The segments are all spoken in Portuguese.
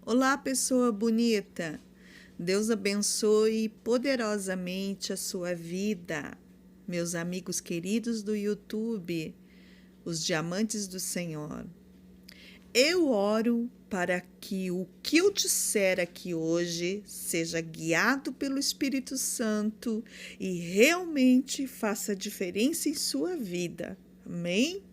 Olá, pessoa bonita. Deus abençoe poderosamente a sua vida. Meus amigos queridos do YouTube, os diamantes do Senhor. Eu oro para que o que eu disser aqui hoje seja guiado pelo Espírito Santo e realmente faça diferença em sua vida. Amém?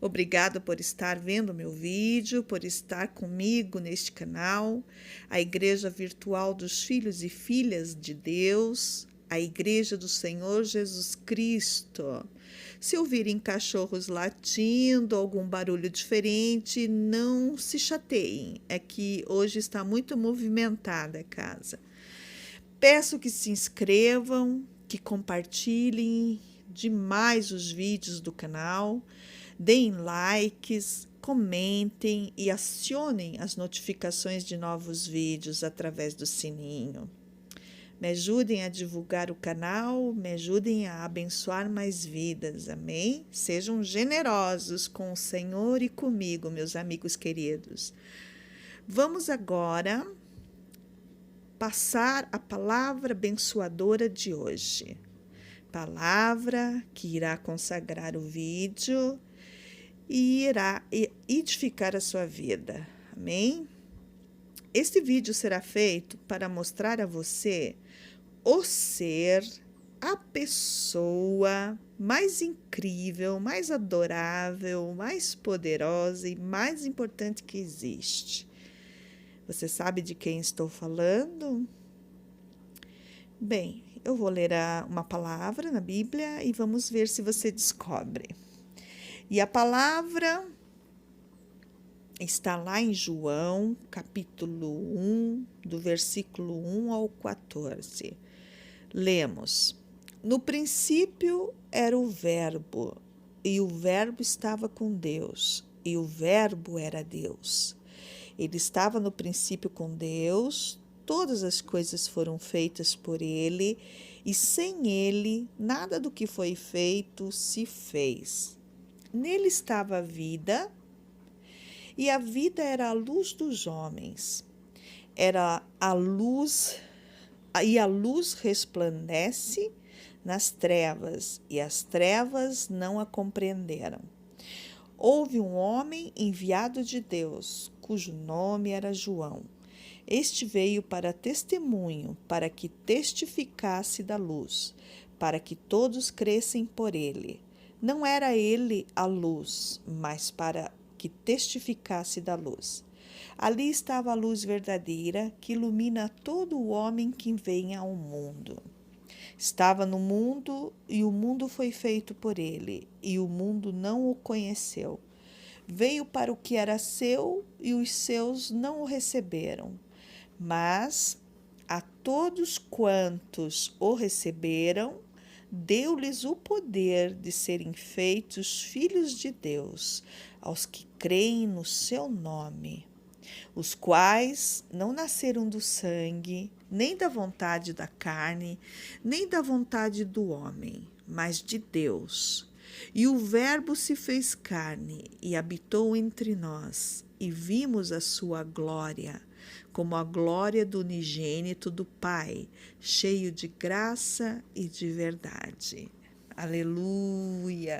Obrigada por estar vendo meu vídeo, por estar comigo neste canal, a Igreja Virtual dos Filhos e Filhas de Deus, a Igreja do Senhor Jesus Cristo. Se ouvirem cachorros latindo, algum barulho diferente, não se chateiem, é que hoje está muito movimentada a casa. Peço que se inscrevam, que compartilhem demais os vídeos do canal, deem likes, comentem e acionem as notificações de novos vídeos através do sininho. Me ajudem a divulgar o canal, me ajudem a abençoar mais vidas, amém? Sejam generosos com o Senhor e comigo, meus amigos queridos. Vamos agora passar a palavra abençoadora de hoje. Palavra que irá consagrar o vídeo e irá edificar a sua vida. Amém? Este vídeo será feito para mostrar a você o ser, a pessoa mais incrível, mais adorável, mais poderosa e mais importante que existe. Você sabe de quem estou falando? Bem, eu vou ler uma palavra na Bíblia e vamos ver se você descobre. E a palavra está lá em João, capítulo 1, do versículo 1 ao 14. Lemos: No princípio era o Verbo, e o Verbo estava com Deus, e o Verbo era Deus. Ele estava no princípio com Deus, todas as coisas foram feitas por ele, e sem ele, nada do que foi feito se fez. Nele estava a vida, e a vida era a luz dos homens. Era a luz, e a luz resplandece nas trevas, e as trevas não a compreenderam. Houve um homem enviado de Deus, cujo nome era João. Este veio para testemunho, para que testificasse da luz, para que todos crescem por ele. Não era ele a luz, mas para que testificasse da luz. Ali estava a luz verdadeira, que ilumina todo o homem que vem ao mundo. Estava no mundo, e o mundo foi feito por ele, e o mundo não o conheceu. Veio para o que era seu, e os seus não o receberam. Mas a todos quantos o receberam, deu-lhes o poder de serem feitos filhos de Deus, aos que creem no seu nome, os quais não nasceram do sangue, nem da vontade da carne, nem da vontade do homem, mas de Deus. E o Verbo se fez carne e habitou entre nós, e vimos a sua glória, como a glória do unigênito do Pai, cheio de graça e de verdade. Aleluias!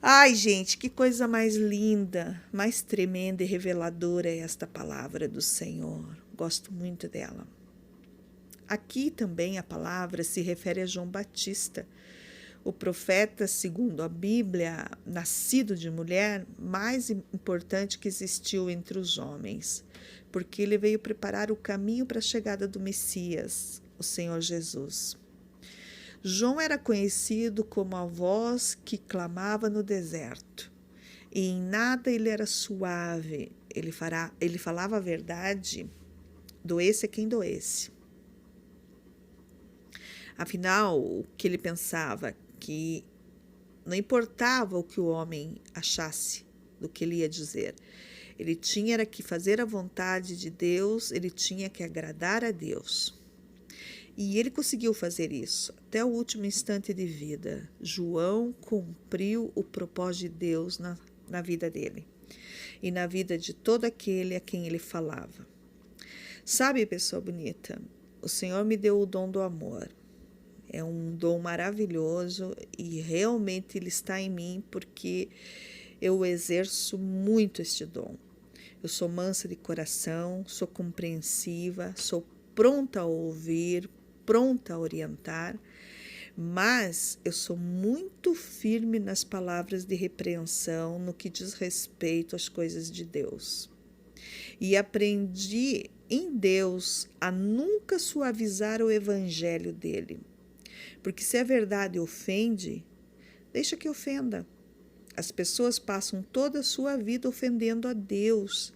Ai, gente, que coisa mais linda, mais tremenda e reveladora é esta palavra do Senhor. Gosto muito dela. Aqui também a palavra se refere a João Batista, o profeta, segundo a Bíblia, nascido de mulher, mais importante que existiu entre os homens, porque ele veio preparar o caminho para a chegada do Messias, o Senhor Jesus. João era conhecido como a voz que clamava no deserto, e em nada ele era suave, ele falava a verdade, doesse a quem doesse. Afinal, o que ele pensava? Que não importava o que o homem achasse do que ele ia dizer. Ele tinha era que fazer a vontade de Deus, ele tinha que agradar a Deus. E ele conseguiu fazer isso até o último instante de vida. João cumpriu o propósito de Deus na vida dele. e na vida de todo aquele a quem ele falava. Sabe, pessoa bonita, o Senhor me deu o dom do amor. É um dom maravilhoso e realmente ele está em mim porque eu exerço muito este dom. Eu sou mansa de coração, sou compreensiva, sou pronta a ouvir, pronta a orientar, mas eu sou muito firme nas palavras de repreensão no que diz respeito às coisas de Deus. E aprendi em Deus a nunca suavizar o evangelho dele. Porque se a verdade ofende, deixa que ofenda. As pessoas passam toda a sua vida ofendendo a Deus.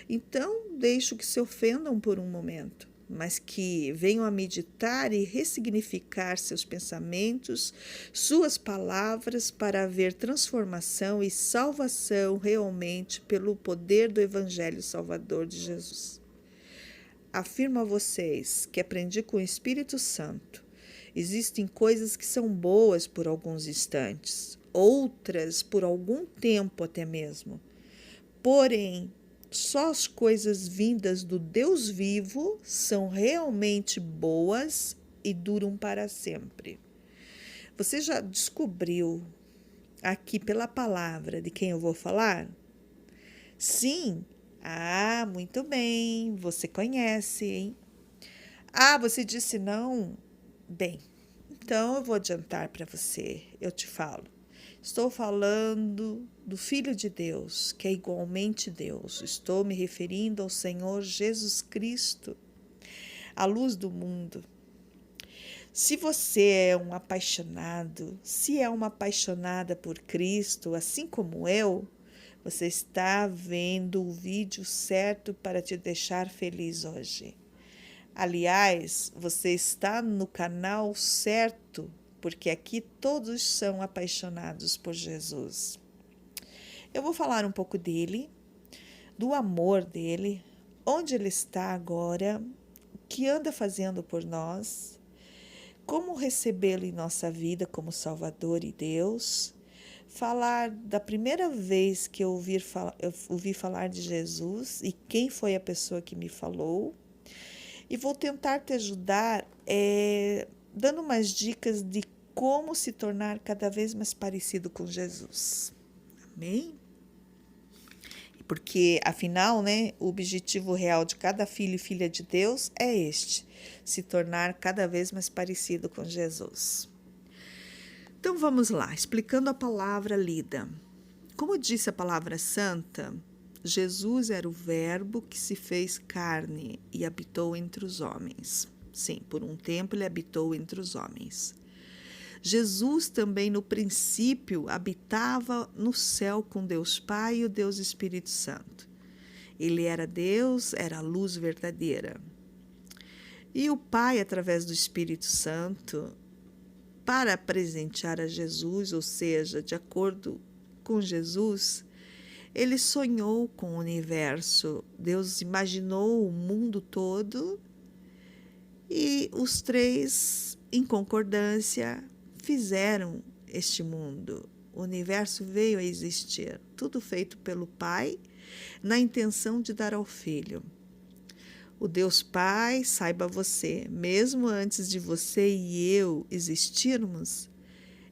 Então, deixo que se ofendam por um momento, mas que venham a meditar e ressignificar seus pensamentos, suas palavras, para haver transformação e salvação realmente pelo poder do Evangelho Salvador de Jesus. Afirmo a vocês que aprendi com o Espírito Santo. Existem coisas que são boas por alguns instantes, outras por algum tempo até mesmo. Porém, só as coisas vindas do Deus vivo são realmente boas e duram para sempre. Você já descobriu aqui pela palavra de quem eu vou falar? Sim. Ah, muito bem. Você conhece, hein? Ah, você disse não? Bem, então eu vou adiantar para você. Eu te falo. Estou falando do Filho de Deus, que é igualmente Deus. Estou me referindo ao Senhor Jesus Cristo, a luz do mundo. Se você é um apaixonado, se é uma apaixonada por Cristo, assim como eu, você está vendo o vídeo certo para te deixar feliz hoje. Aliás, você está no canal certo, porque aqui todos são apaixonados por Jesus. Eu vou falar um pouco dele, do amor dele, onde ele está agora, o que anda fazendo por nós, como recebê-lo em nossa vida como Salvador e Deus, falar da primeira vez que eu ouvi falar de Jesus e quem foi a pessoa que me falou. E vou tentar te ajudar dando umas dicas de como se tornar cada vez mais parecido com Jesus. Amém? Porque, afinal, né, o objetivo real de cada filho e filha de Deus é este, se tornar cada vez mais parecido com Jesus. Então, vamos lá, explicando a palavra lida. Como disse a palavra santa, Jesus era o Verbo que se fez carne e habitou entre os homens. Sim, por um tempo ele habitou entre os homens. Jesus também no princípio habitava no céu com Deus Pai e o Deus Espírito Santo. Ele era Deus, era a luz verdadeira. E o Pai, através do Espírito Santo, para presentear a Jesus, ou seja, de acordo com Jesus, ele sonhou com o universo. Deus imaginou o mundo todo e os três, em concordância, fizeram este mundo. O universo veio a existir, tudo feito pelo Pai, na intenção de dar ao Filho. O Deus Pai, saiba você, mesmo antes de você e eu existirmos,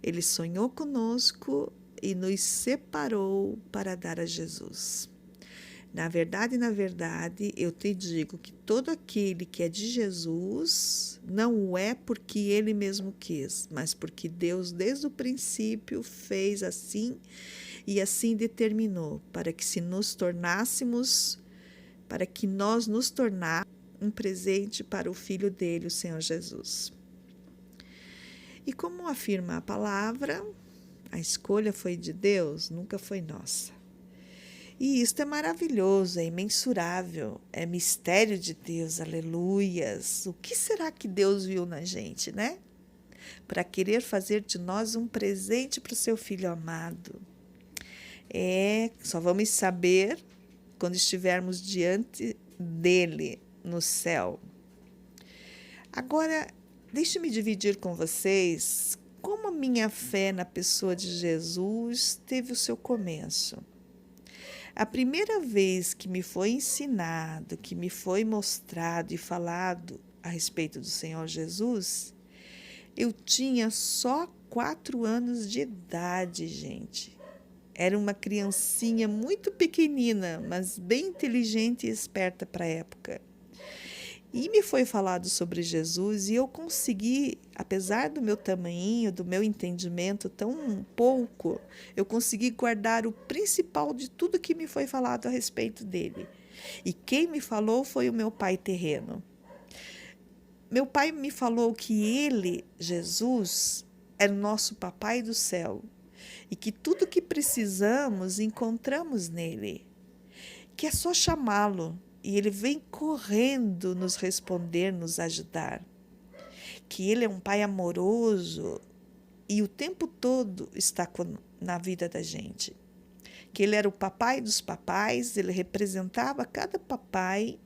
ele sonhou conosco e nos separou para dar a Jesus. Na verdade, eu te digo que todo aquele que é de Jesus não o é porque ele mesmo quis, mas porque Deus desde o princípio fez assim e assim determinou para que nós nos tornássemos um presente para o Filho dele, o Senhor Jesus. E como afirma a palavra, a escolha foi de Deus, nunca foi nossa. E isto é maravilhoso, é imensurável, é mistério de Deus, aleluias. O que será que Deus viu na gente, né? Para querer fazer de nós um presente para o seu Filho amado. Só vamos saber quando estivermos diante dele no céu. Agora, deixe-me dividir com vocês como a minha fé na pessoa de Jesus teve o seu começo. A primeira vez que me foi ensinado, que me foi mostrado e falado a respeito do Senhor Jesus, eu tinha só 4 anos de idade, gente. Era uma criancinha muito pequenina, mas bem inteligente e esperta para a época. E me foi falado sobre Jesus e eu consegui, apesar do meu tamanhinho, do meu entendimento tão pouco, eu consegui guardar o principal de tudo que me foi falado a respeito dele. E quem me falou foi o meu pai terreno. Meu pai me falou que ele, Jesus, é o nosso papai do céu e que tudo que precisamos encontramos nele, que é só chamá-lo e ele vem correndo nos responder, nos ajudar, que ele é um pai amoroso e o tempo todo está na vida da gente, que ele era o papai dos papais, ele representava cada papai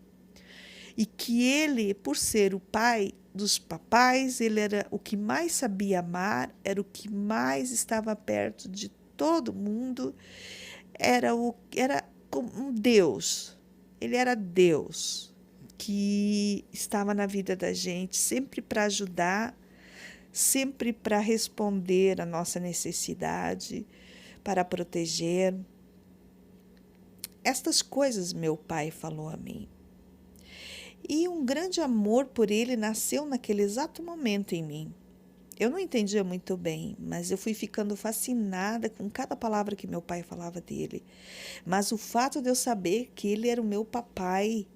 e que ele, por ser o pai dos papais, ele era o que mais sabia amar, era o que mais estava perto de todo mundo, era como um Deus. Ele era Deus que estava na vida da gente, sempre para ajudar, sempre para responder à nossa necessidade, para proteger. Estas coisas meu pai falou a mim. E um grande amor por ele nasceu naquele exato momento em mim. Eu não entendia muito bem, mas eu fui ficando fascinada com cada palavra que meu pai falava dele. Mas o fato de eu saber que ele era o meu papai,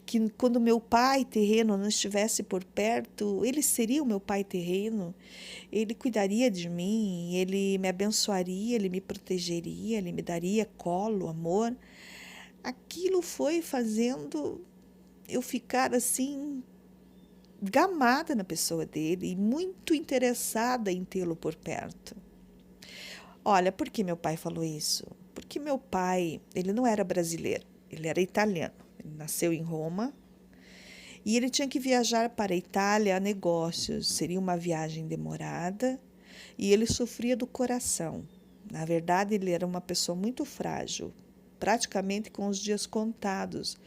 que quando meu pai terreno não estivesse por perto, ele seria o meu pai terreno, ele cuidaria de mim, ele me abençoaria, ele me protegeria, ele me daria colo, amor. Aquilo foi fazendo eu ficar assim, gamada na pessoa dele e muito interessada em tê-lo por perto. Olha, por que meu pai falou isso? Porque meu pai, ele não era brasileiro, ele era italiano. Ele nasceu em Roma e ele tinha que viajar para a Itália a negócios. Seria uma viagem demorada e ele sofria do coração. Na verdade, ele era uma pessoa muito frágil, praticamente com os dias contados,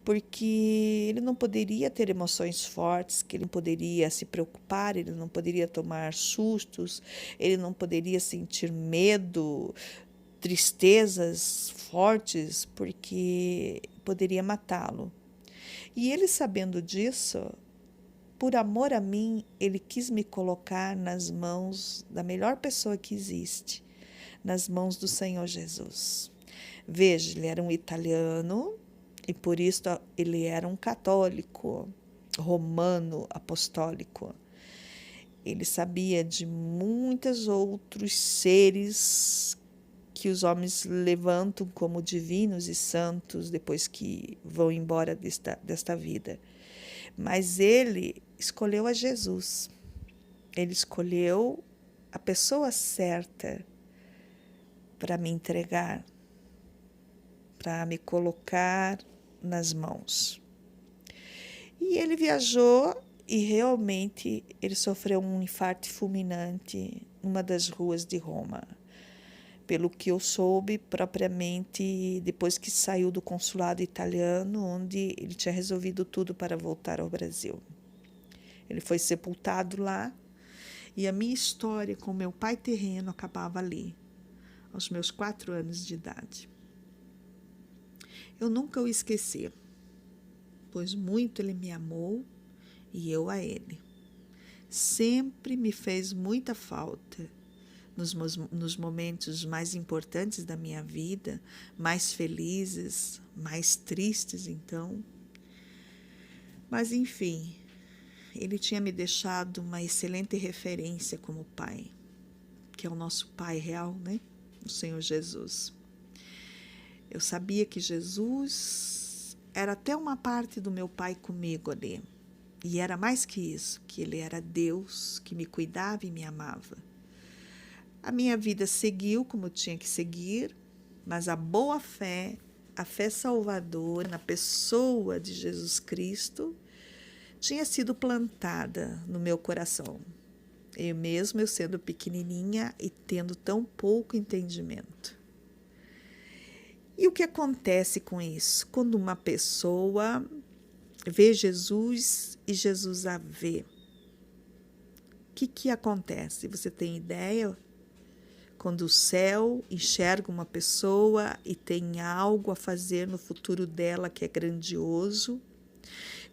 porque ele não poderia ter emoções fortes, que ele não poderia se preocupar, ele não poderia tomar sustos, ele não poderia sentir medo, tristezas fortes, porque poderia matá-lo. E ele, sabendo disso, por amor a mim, ele quis me colocar nas mãos da melhor pessoa que existe, nas mãos do Senhor Jesus. Veja, ele era um italiano e por isso ele era um católico romano apostólico. Ele sabia de muitos outros seres que os homens levantam como divinos e santos depois que vão embora desta vida. Mas ele escolheu a Jesus. Ele escolheu a pessoa certa para me entregar, para me colocar nas mãos. E ele viajou e realmente ele sofreu um infarto fulminante numa das ruas de Roma. Pelo que eu soube propriamente depois que saiu do consulado italiano, onde ele tinha resolvido tudo para voltar ao Brasil. Ele foi sepultado lá e a minha história com meu pai terreno acabava ali, aos meus 4 anos de idade. Eu nunca o esqueci, pois muito ele me amou e eu a ele. Sempre me fez muita falta nos momentos mais importantes da minha vida, mais felizes, mais tristes, então. Mas, enfim, ele tinha me deixado uma excelente referência como pai, que é o nosso pai real, né? O Senhor Jesus. Eu sabia que Jesus era até uma parte do meu pai comigo ali. E era mais que isso, que ele era Deus que me cuidava e me amava. A minha vida seguiu como tinha que seguir, mas a boa fé, a fé salvadora na pessoa de Jesus Cristo, tinha sido plantada no meu coração. Eu sendo pequenininha e tendo tão pouco entendimento. E o que acontece com isso? Quando uma pessoa vê Jesus e Jesus a vê, o que acontece? Você tem ideia? Quando o céu enxerga uma pessoa e tem algo a fazer no futuro dela que é grandioso,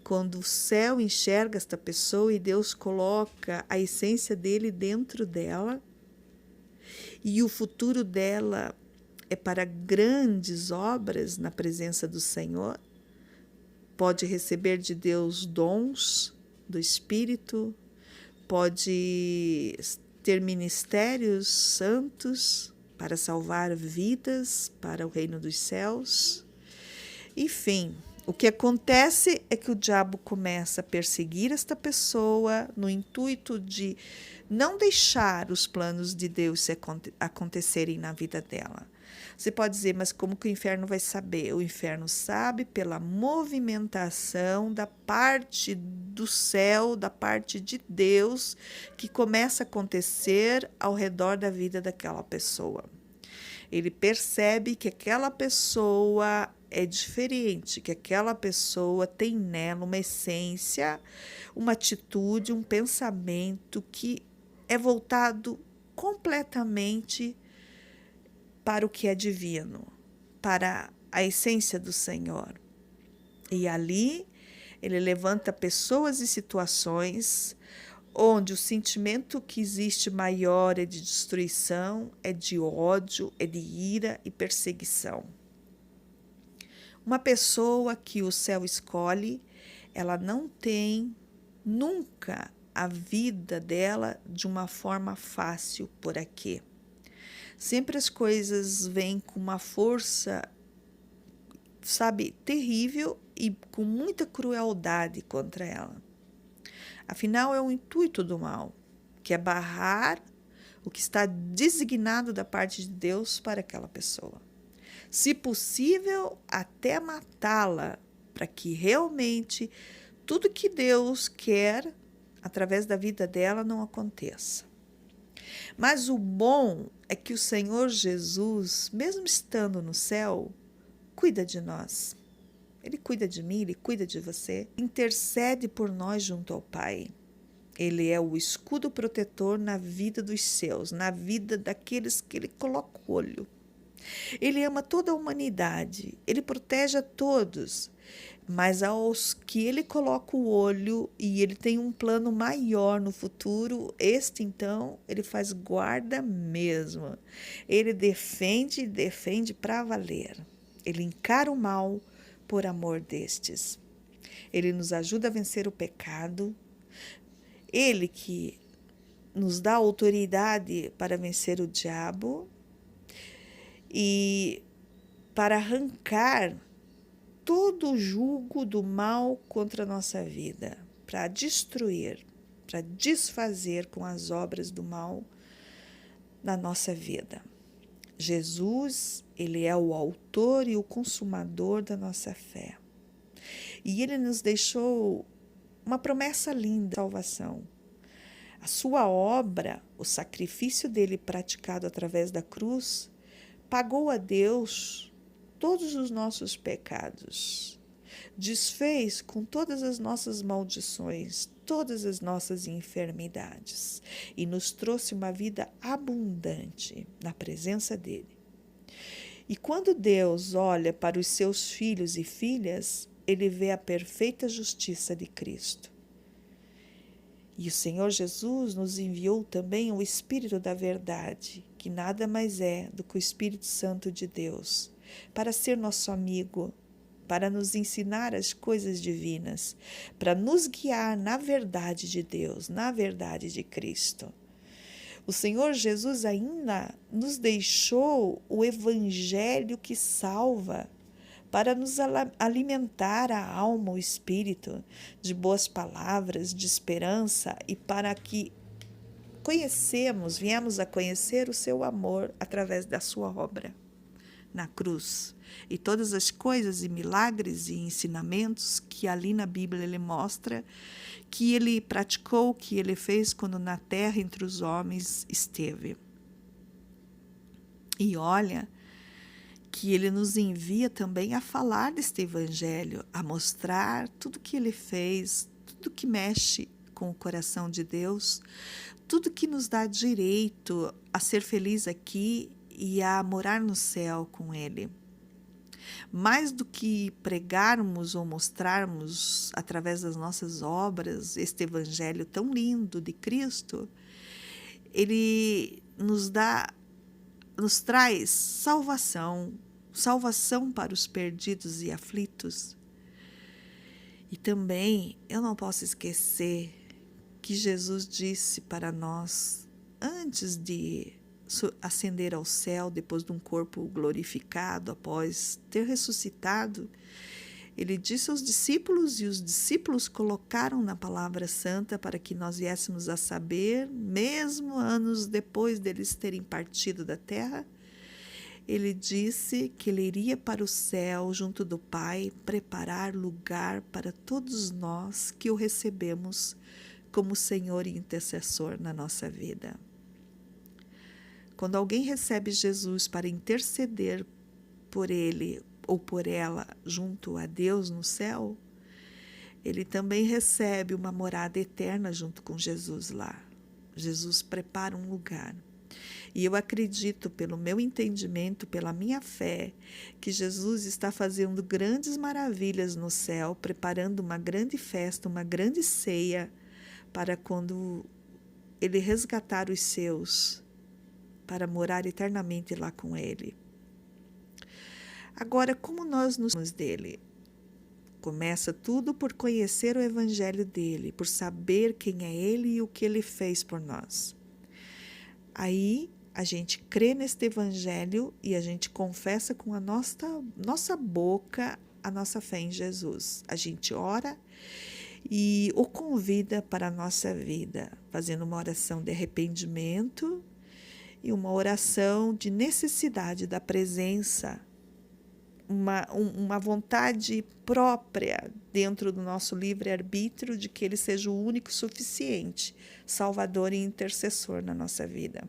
quando o céu enxerga esta pessoa e Deus coloca a essência dele dentro dela, e o futuro dela é para grandes obras na presença do Senhor, pode receber de Deus dons do Espírito, pode ter ministérios santos para salvar vidas para o reino dos céus. Enfim, o que acontece é que o diabo começa a perseguir esta pessoa no intuito de não deixar os planos de Deus acontecerem na vida dela. Você pode dizer, mas como que o inferno vai saber? O inferno sabe pela movimentação da parte do céu, da parte de Deus, que começa a acontecer ao redor da vida daquela pessoa. Ele percebe que aquela pessoa é diferente, que aquela pessoa tem nela uma essência, uma atitude, um pensamento que é voltado completamente para o que é divino, para a essência do Senhor. E ali ele levanta pessoas e situações onde o sentimento que existe maior é de destruição, é de ódio, é de ira e perseguição. Uma pessoa que o céu escolhe, ela não tem nunca a vida dela de uma forma fácil por aqui. Sempre as coisas vêm com uma força, sabe, terrível e com muita crueldade contra ela. Afinal, é o intuito do mal, que é barrar o que está designado da parte de Deus para aquela pessoa. Se possível, até matá-la, para que realmente tudo que Deus quer através da vida dela não aconteça. Mas o bom é que o Senhor Jesus, mesmo estando no céu, cuida de nós. Ele cuida de mim, ele cuida de você, intercede por nós junto ao Pai. Ele é o escudo protetor na vida dos seus, na vida daqueles que ele coloca o olho. Ele ama toda a humanidade, ele protege a todos, mas aos que ele coloca o olho e ele tem um plano maior no futuro, então, ele faz guarda mesmo. Ele defende para valer. Ele encara o mal por amor destes. Ele nos ajuda a vencer o pecado. Ele que nos dá autoridade para vencer o diabo e para arrancar todo o jugo do mal contra a nossa vida, para destruir, para desfazer com as obras do mal na nossa vida. Jesus, ele é o autor e o consumador da nossa fé. E ele nos deixou uma promessa linda de salvação. A sua obra, o sacrifício dele praticado através da cruz, pagou a Deus todos os nossos pecados, desfez com todas as nossas maldições, todas as nossas enfermidades e nos trouxe uma vida abundante na presença dele. E quando Deus olha para os seus filhos e filhas, ele vê a perfeita justiça de Cristo. E o Senhor Jesus nos enviou também o Espírito da verdade, que nada mais é do que o Espírito Santo de Deus, para ser nosso amigo, para nos ensinar as coisas divinas, para nos guiar na verdade de Deus, na verdade de Cristo. O Senhor Jesus ainda nos deixou o Evangelho que salva, para nos alimentar a alma, o espírito, de boas palavras, de esperança e para que viemos a conhecer o seu amor através da sua obra na cruz. E todas as coisas e milagres e ensinamentos que ali na Bíblia ele mostra que ele praticou, que ele fez quando na terra entre os homens esteve. E olha que ele nos envia também a falar deste evangelho, a mostrar tudo que ele fez, tudo que mexe com o coração de Deus, tudo que nos dá direito a ser feliz aqui e a morar no céu com ele. Mais do que pregarmos ou mostrarmos através das nossas obras este evangelho tão lindo de Cristo, ele nos traz salvação para os perdidos e aflitos. E também eu não posso esquecer que Jesus disse para nós, antes de ascender ao céu, depois de um corpo glorificado, após ter ressuscitado, ele disse aos discípulos, e os discípulos colocaram na palavra santa para que nós viéssemos a saber, mesmo anos depois deles terem partido da terra. Ele disse que ele iria para o céu junto do Pai preparar lugar para todos nós que o recebemos como Senhor e intercessor na nossa vida. Quando alguém recebe Jesus para interceder por ele ou por ela junto a Deus no céu, ele também recebe uma morada eterna junto com Jesus lá. Jesus prepara um lugar. E eu acredito, pelo meu entendimento, pela minha fé, que Jesus está fazendo grandes maravilhas no céu, preparando uma grande festa, uma grande ceia, para quando ele resgatar os seus, para morar eternamente lá com ele. Agora, como nós nos dele? Começa tudo por conhecer o evangelho dele, por saber quem é ele e o que ele fez por nós. Aí a gente crê neste evangelho e a gente confessa com a nossa boca a nossa fé em Jesus. A gente ora e o convida para a nossa vida, fazendo uma oração de arrependimento e uma oração de necessidade da presença, uma vontade própria dentro do nosso livre-arbítrio de que ele seja o único e suficiente Salvador e intercessor na nossa vida.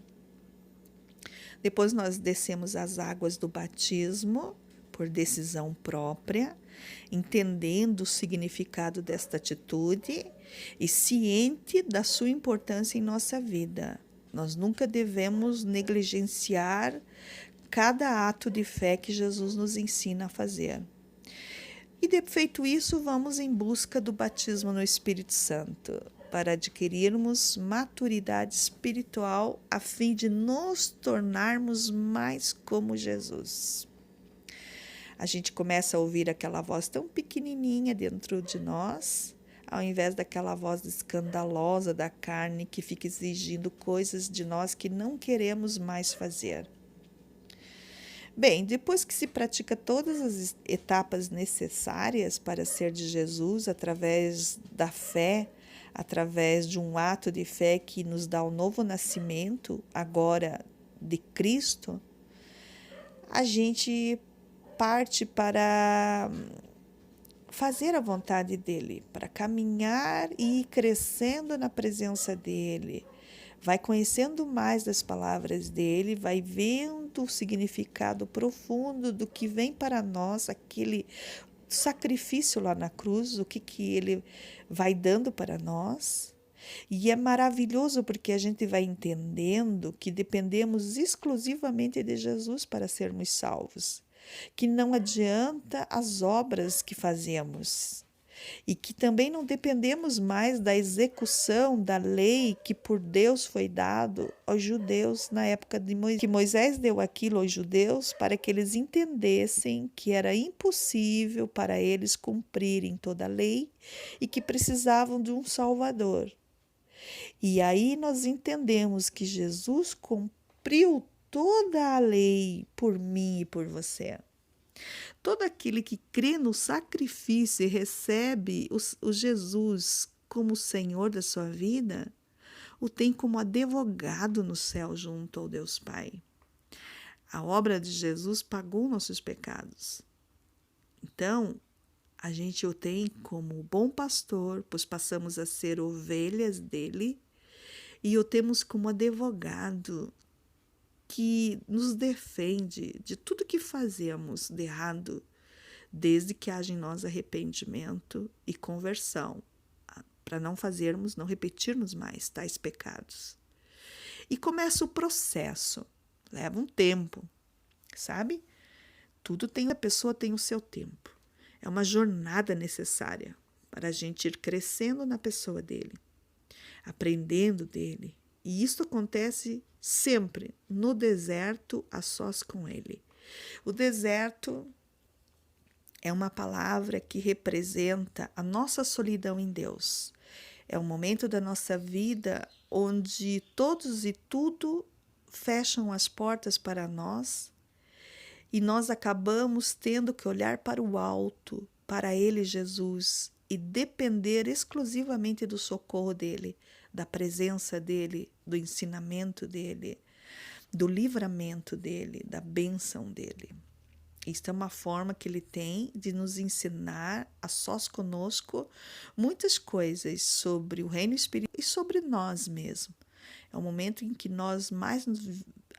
Depois nós descemos as águas do batismo por decisão própria, entendendo o significado desta atitude e ciente da sua importância em nossa vida. Nós nunca devemos negligenciar cada ato de fé que Jesus nos ensina a fazer. E, feito isso, vamos em busca do batismo no Espírito Santo, para adquirirmos maturidade espiritual a fim de nos tornarmos mais como Jesus. A gente começa a ouvir aquela voz tão pequenininha dentro de nós, ao invés daquela voz escandalosa da carne que fica exigindo coisas de nós que não queremos mais fazer. Bem, depois que se pratica todas as etapas necessárias para ser de Jesus, através da fé, através de um ato de fé que nos dá o novo nascimento, agora de Cristo, a gente parte para fazer a vontade dele, para caminhar e ir crescendo na presença dele. Vai conhecendo mais das palavras dele, vai vendo o significado profundo do que vem para nós, aquele sacrifício lá na cruz, o que ele vai dando para nós. E é maravilhoso porque a gente vai entendendo que dependemos exclusivamente de Jesus para sermos salvos, que não adianta as obras que fazemos e que também não dependemos mais da execução da lei que por Deus foi dado aos judeus na época de Moisés, que Moisés deu aquilo aos judeus para que eles entendessem que era impossível para eles cumprirem toda a lei e que precisavam de um Salvador. E aí nós entendemos que Jesus cumpriu toda a lei por mim e por você. Todo aquele que crê no sacrifício e recebe o Jesus como Senhor da sua vida, o tem como advogado no céu junto ao Deus Pai. A obra de Jesus pagou nossos pecados. Então, a gente o tem como bom pastor, pois passamos a ser ovelhas dele, e o temos como advogado, que nos defende de tudo que fazemos de errado, desde que haja em nós arrependimento e conversão, para não fazermos, não repetirmos mais tais pecados. E começa o processo, leva um tempo, sabe? A pessoa tem o seu tempo. É uma jornada necessária para a gente ir crescendo na pessoa dele, aprendendo dele. E isso acontece sempre no deserto, a sós com ele. O deserto é uma palavra que representa a nossa solidão em Deus. É um momento da nossa vida onde todos e tudo fecham as portas para nós e nós acabamos tendo que olhar para o alto, para Ele, Jesus, e depender exclusivamente do socorro dEle, da presença dEle, do ensinamento dEle, do livramento dEle, da bênção dEle. Isto é uma forma que Ele tem de nos ensinar a sós conosco muitas coisas sobre o reino espiritual e sobre nós mesmos. É um momento em que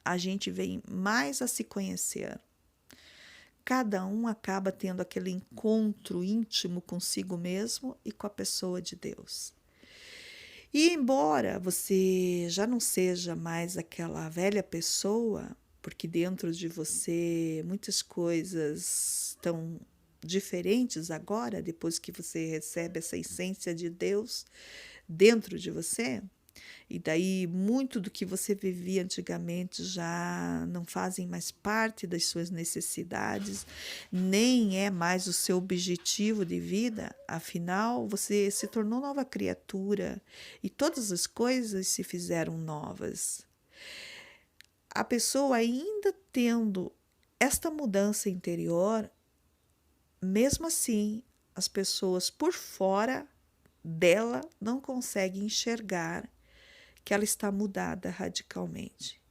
a gente vem mais a se conhecer. Cada um acaba tendo aquele encontro íntimo consigo mesmo e com a pessoa de Deus. E embora você já não seja mais aquela velha pessoa, porque dentro de você muitas coisas estão diferentes agora, depois que você recebe essa essência de Deus dentro de você, e daí muito do que você vivia antigamente já não fazem mais parte das suas necessidades, nem é mais o seu objetivo de vida, afinal você se tornou nova criatura e todas as coisas se fizeram novas. A pessoa ainda tendo esta mudança interior, mesmo assim, as pessoas por fora dela não conseguem enxergar que ela está mudada radicalmente.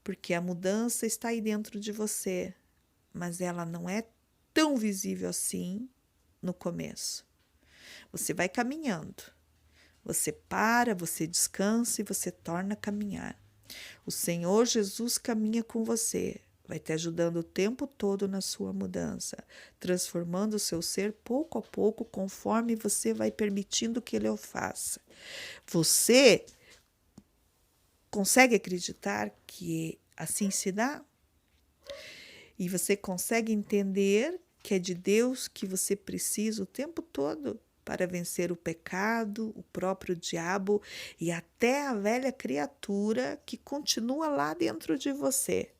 Porque a mudança está aí dentro de você, mas ela não é tão visível assim no começo. Você vai caminhando, você para, você descansa e você torna a caminhar. O Senhor Jesus caminha com você, vai te ajudando o tempo todo na sua mudança, transformando o seu ser pouco a pouco, conforme você vai permitindo que Ele o faça. Você consegue acreditar que assim se dá? E você consegue entender que é de Deus que você precisa o tempo todo para vencer o pecado, o próprio diabo e até a velha criatura que continua lá dentro de você,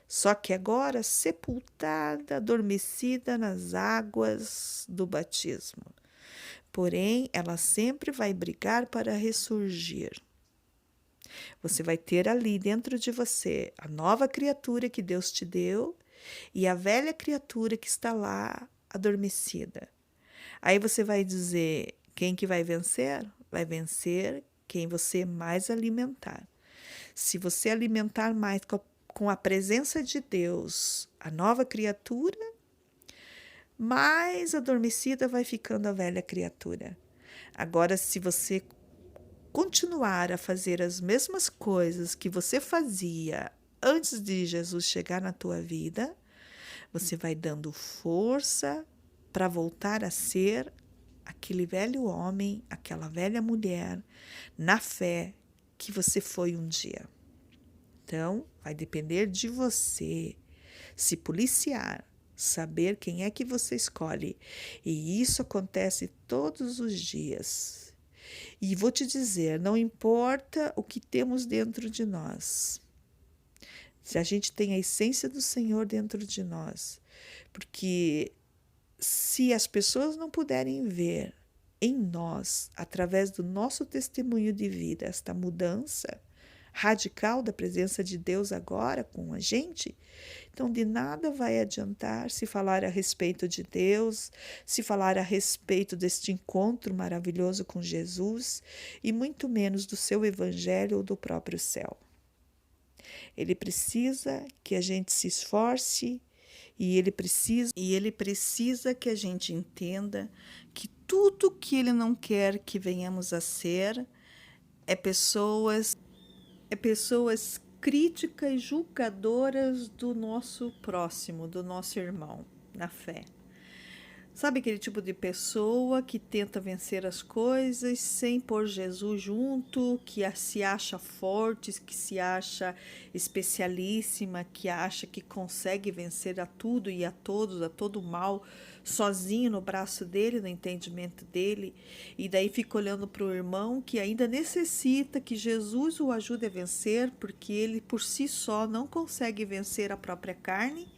só que agora sepultada, adormecida nas águas do batismo. Porém, ela sempre vai brigar para ressurgir. Você vai ter ali dentro de você a nova criatura que Deus te deu e a velha criatura que está lá adormecida. Aí você vai dizer, quem que vai vencer? Vai vencer quem você mais alimentar. Se você alimentar mais com a presença de Deus, a nova criatura, mais adormecida vai ficando a velha criatura. Agora, se você continuar a fazer as mesmas coisas que você fazia antes de Jesus chegar na tua vida, você vai dando força para voltar a ser aquele velho homem, aquela velha mulher, na fé que você foi um dia. Então, vai depender de você se policiar, saber quem é que você escolhe. E isso acontece todos os dias. E vou te dizer, não importa o que temos dentro de nós, se a gente tem a essência do Senhor dentro de nós, porque se as pessoas não puderem ver em nós, através do nosso testemunho de vida, esta mudança radical da presença de Deus agora com a gente, então de nada vai adiantar se falar a respeito de Deus, se falar a respeito deste encontro maravilhoso com Jesus e muito menos do seu evangelho ou do próprio céu. Ele precisa que a gente se esforce e ele precisa que a gente entenda que tudo que ele não quer que venhamos a ser é pessoas críticas e julgadoras do nosso próximo, do nosso irmão na fé. Sabe aquele tipo de pessoa que tenta vencer as coisas sem pôr Jesus junto, que se acha forte, que se acha especialíssima, que acha que consegue vencer a tudo e a todos, a todo mal, sozinho no braço dele, no entendimento dele, e daí fica olhando para o irmão que ainda necessita que Jesus o ajude a vencer, porque ele por si só não consegue vencer a própria carne.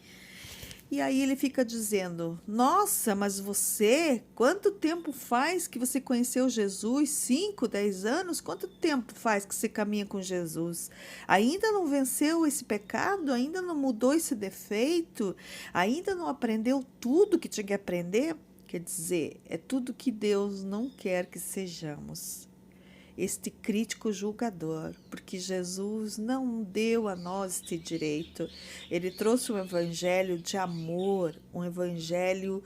E aí ele fica dizendo: nossa, mas você, quanto tempo faz que você conheceu Jesus? 5, 10 anos? Quanto tempo faz que você caminha com Jesus? Ainda não venceu esse pecado? Ainda não mudou esse defeito? Ainda não aprendeu tudo que tinha que aprender? Quer dizer, é tudo que Deus não quer que sejamos. Este crítico julgador, porque Jesus não deu a nós este direito. Ele trouxe um evangelho de amor, um evangelho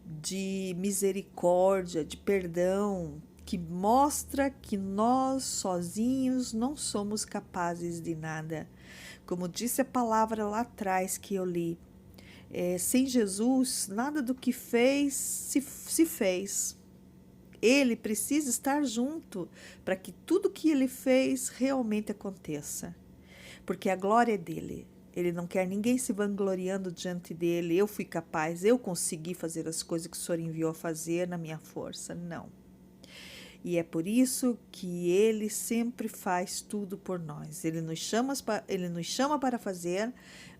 de misericórdia, de perdão, que mostra que nós sozinhos não somos capazes de nada. Como disse a palavra lá atrás que eu li, sem Jesus, nada do que fez se fez. Ele precisa estar junto para que tudo que ele fez realmente aconteça. Porque a glória é dele. Ele não quer ninguém se vangloriando diante dele. Eu fui capaz, eu consegui fazer as coisas que o Senhor enviou a fazer na minha força. Não. E é por isso que ele sempre faz tudo por nós. Ele nos chama para fazer,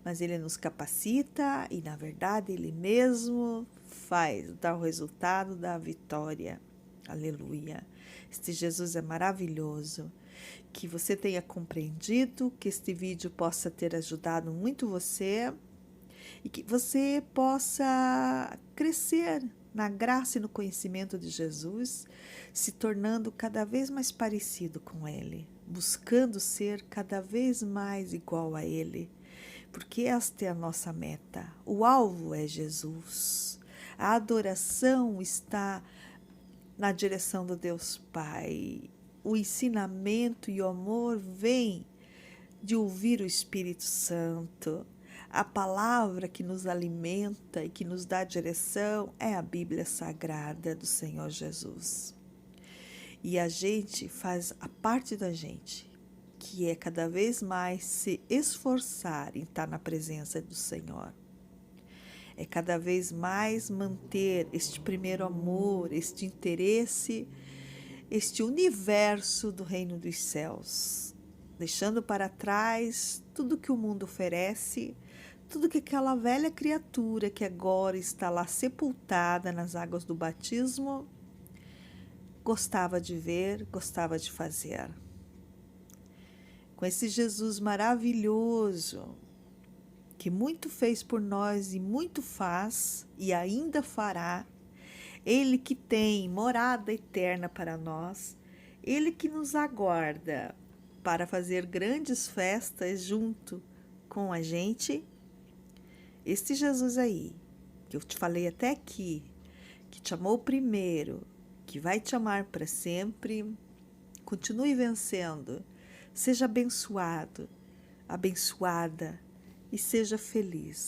mas ele nos capacita e, na verdade, ele mesmo faz, dá o resultado da vitória. Aleluia. Este Jesus é maravilhoso. Que você tenha compreendido, que este vídeo possa ter ajudado muito você e que você possa crescer na graça e no conhecimento de Jesus, se tornando cada vez mais parecido com Ele, buscando ser cada vez mais igual a Ele, porque esta é a nossa meta. O alvo é Jesus. A adoração está na direção do Deus Pai. O ensinamento e o amor vem de ouvir o Espírito Santo. A palavra que nos alimenta e que nos dá direção é a Bíblia Sagrada do Senhor Jesus. E a gente faz a parte da gente, que é cada vez mais se esforçar em estar na presença do Senhor. É cada vez mais manter este primeiro amor, este interesse, este universo do reino dos céus, deixando para trás tudo que o mundo oferece, tudo que aquela velha criatura que agora está lá sepultada nas águas do batismo gostava de ver, gostava de fazer. Com esse Jesus maravilhoso, que muito fez por nós e muito faz e ainda fará, Ele que tem morada eterna para nós, Ele que nos aguarda para fazer grandes festas junto com a gente, este Jesus aí, que eu te falei até aqui, que te amou primeiro, que vai te amar para sempre, continue vencendo, seja abençoado, abençoada, e seja feliz.